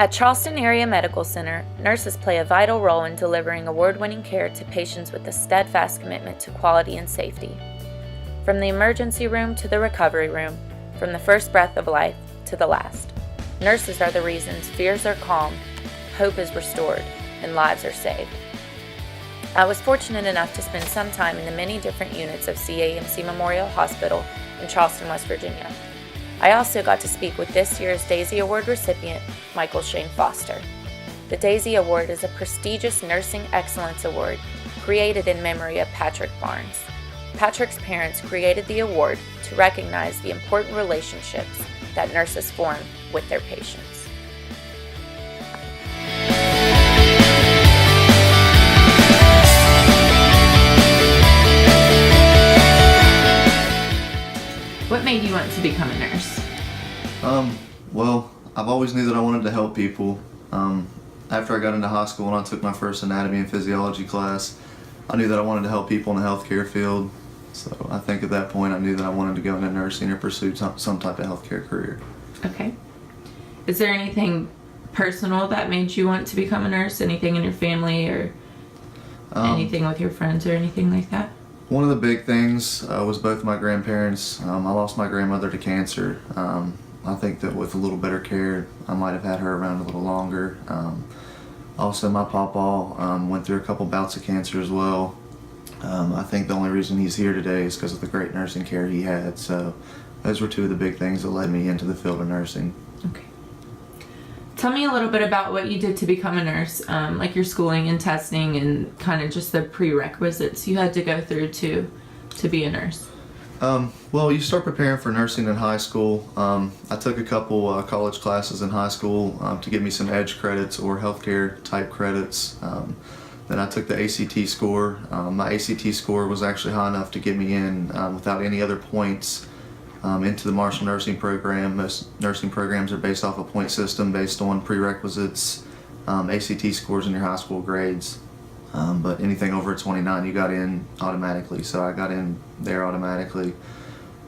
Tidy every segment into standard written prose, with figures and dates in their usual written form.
At Charleston Area Medical Center, nurses play a vital role in delivering award-winning care to patients with a steadfast commitment to quality and safety. From the emergency room to the recovery room, from the first breath of life to the last, nurses are the reasons fears are calmed, hope is restored, and lives are saved. I was fortunate enough to spend some time in the many different units of JMC Memorial Hospital in Charleston, West Virginia. I also got to speak with this year's Daisy Award recipient, Michael Shane Foster. The Daisy Award is a prestigious nursing excellence award created in memory of Patrick Barnes. Patrick's parents created the award to recognize the important relationships that nurses form with their patients. What made you want to become a nurse? Well, I've always knew that I wanted to help people. After I got into high school and I took my first anatomy and physiology class, I knew that I wanted to help people in the healthcare field. So I think at that point I knew that I wanted to go into nursing or pursue some type of healthcare career. Okay. Is there anything personal that made you want to become a nurse? Anything in your family or anything with your friends or anything like that? One of the big things was both my grandparents. I lost my grandmother to cancer. I think that with a little better care, I might have had her around a little longer. Also, my pawpaw went through a couple bouts of cancer as well. I think the only reason he's here today is because of the great nursing care he had. So those were two of the big things that led me into the field of nursing. Okay. Tell me a little bit about what you did to become a nurse, like your schooling and testing and kind of just the prerequisites you had to go through to be a nurse. Well, you start preparing for nursing in high school. I took a couple college classes in high school to give me some EDGE credits or healthcare type credits. Then I took the ACT score. My ACT score was actually high enough to get me in without any other points into the Marshall nursing program. Most nursing programs are based off a point system based on prerequisites, ACT scores in your high school grades. But anything over 29 you got in automatically, so I got in there automatically.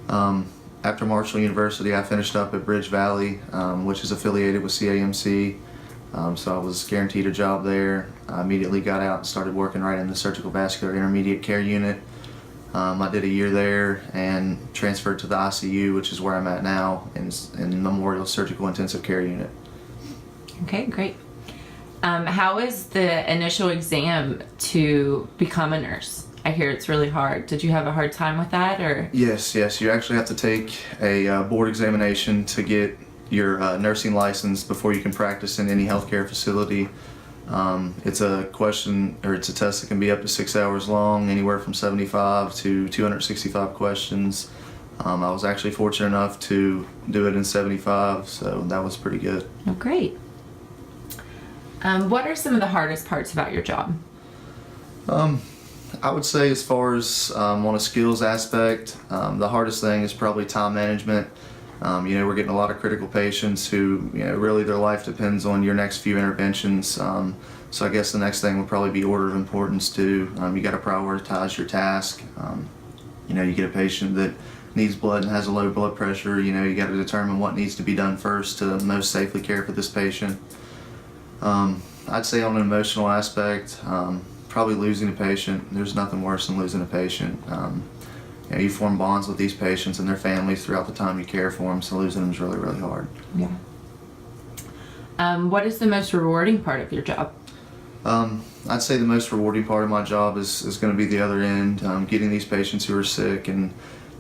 After Marshall University, I finished up at Bridge Valley, which is affiliated with CAMC, so I was guaranteed a job there. I immediately got out and started working right in the surgical vascular intermediate care unit. I did a year there and transferred to the ICU, which is where I'm at now, in Memorial Surgical Intensive Care Unit. Okay, great. How is the initial exam to become a nurse? I hear it's really hard. Did you have a hard time with that, or? Yes. You actually have to take a board examination to get your nursing license before you can practice in any healthcare facility. It's a question, or it's a test that can be up to 6 hours long, anywhere from 75 to 265 questions. I was actually fortunate enough to do it in 75, so that was pretty good. Oh, great. What are some of the hardest parts about your job? I would say as far as on a skills aspect, the hardest thing is probably time management. We're getting a lot of critical patients who, really their life depends on your next few interventions. So I guess the next thing would probably be order of importance too. You got to prioritize your task. You get a patient that needs blood and has a low blood pressure. You got to determine what needs to be done first to most safely care for this patient. I'd say on an emotional aspect, probably losing a patient. There's nothing worse than losing a patient. You form bonds with these patients and their families throughout the time you care for them, so losing them is really, really hard. Yeah. What is the most rewarding part of your job? I'd say the most rewarding part of my job is going to be the other end, getting these patients who are sick and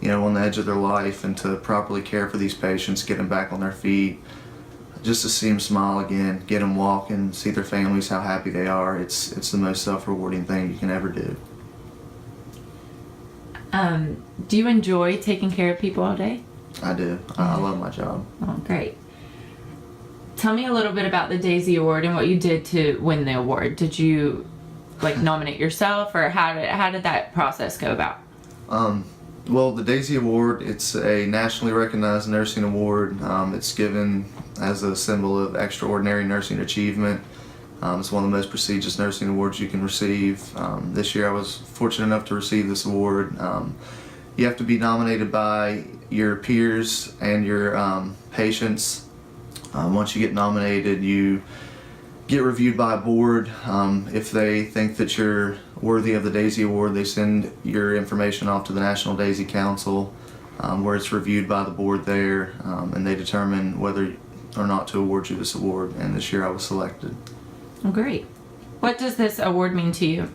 on the edge of their life, and to properly care for these patients, get them back on their feet, just to see them smile again, get them walking, see their families, how happy they are. It's the most self-rewarding thing you can ever do. Do you enjoy taking care of people all day? I do. I love my job. Oh, great. Tell me a little bit about the Daisy Award and what you did to win the award. Did you nominate yourself, or how did that process go about? Well, the Daisy Award, it's a nationally recognized nursing award. It's given as a symbol of extraordinary nursing achievement. It's one of the most prestigious nursing awards you can receive. This year I was fortunate enough to receive this award. You have to be nominated by your peers and your patients. Once you get nominated, you get reviewed by a board. If they think that you're worthy of the Daisy Award, they send your information off to the National Daisy Council, where it's reviewed by the board there, and they determine whether or not to award you this award. And this year I was selected. Oh, great. What does this award mean to you?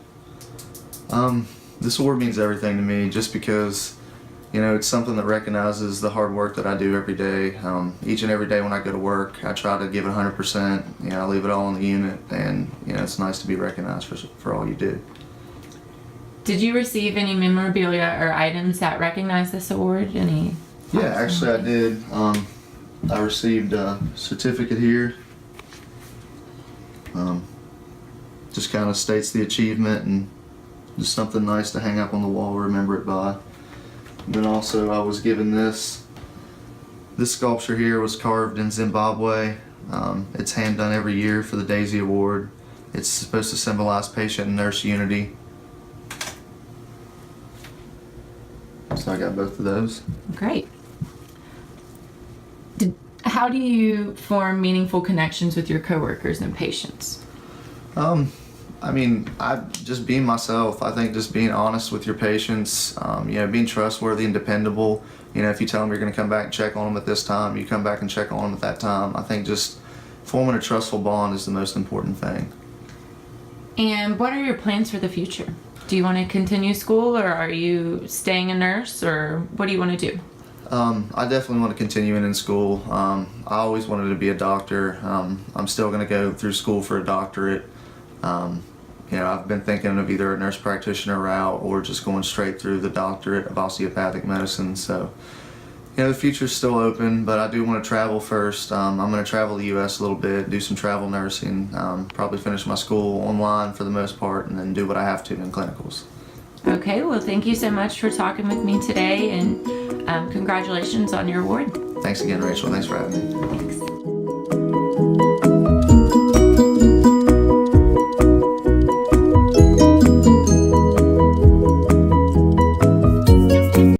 This award means everything to me, just because, you know, it's something that recognizes the hard work that I do every day. Each and every day when I go to work, I try to give it 100%. You know, I leave it all in the unit, and you know, it's nice to be recognized for all you do. Did you receive any memorabilia or items that recognize this award? Any? Yeah, actually I did. I received a certificate here. Just kind of states the achievement and just something nice to hang up on the wall, remember it by. And then also I was given this. This sculpture here was carved in Zimbabwe. It's hand done every year for the Daisy Award. It's supposed to symbolize patient and nurse unity. So I got both of those. Great. How do you form meaningful connections with your coworkers and patients? I mean, just being myself. I think just being honest with your patients, you know, being trustworthy and dependable. You know, if you tell them you're going to come back and check on them at this time, you come back and check on them at that time. I think just forming a trustful bond is the most important thing. And what are your plans for the future? Do you want to continue school, or are you staying a nurse, or what do you want to do? I definitely want to continue in school. I always wanted to be a doctor. I'm still going to go through school for a doctorate. You know, I've been thinking of either a nurse practitioner route or just going straight through the doctorate of osteopathic medicine. So, you know, the future's still open, but I do want to travel first. I'm going to travel the U.S. a little bit, do some travel nursing, probably finish my school online for the most part, and then do what I have to in clinicals. Okay, well, thank you so much for talking with me today, and congratulations on your award. Thanks again, Rachel. Thanks for having me. Thanks.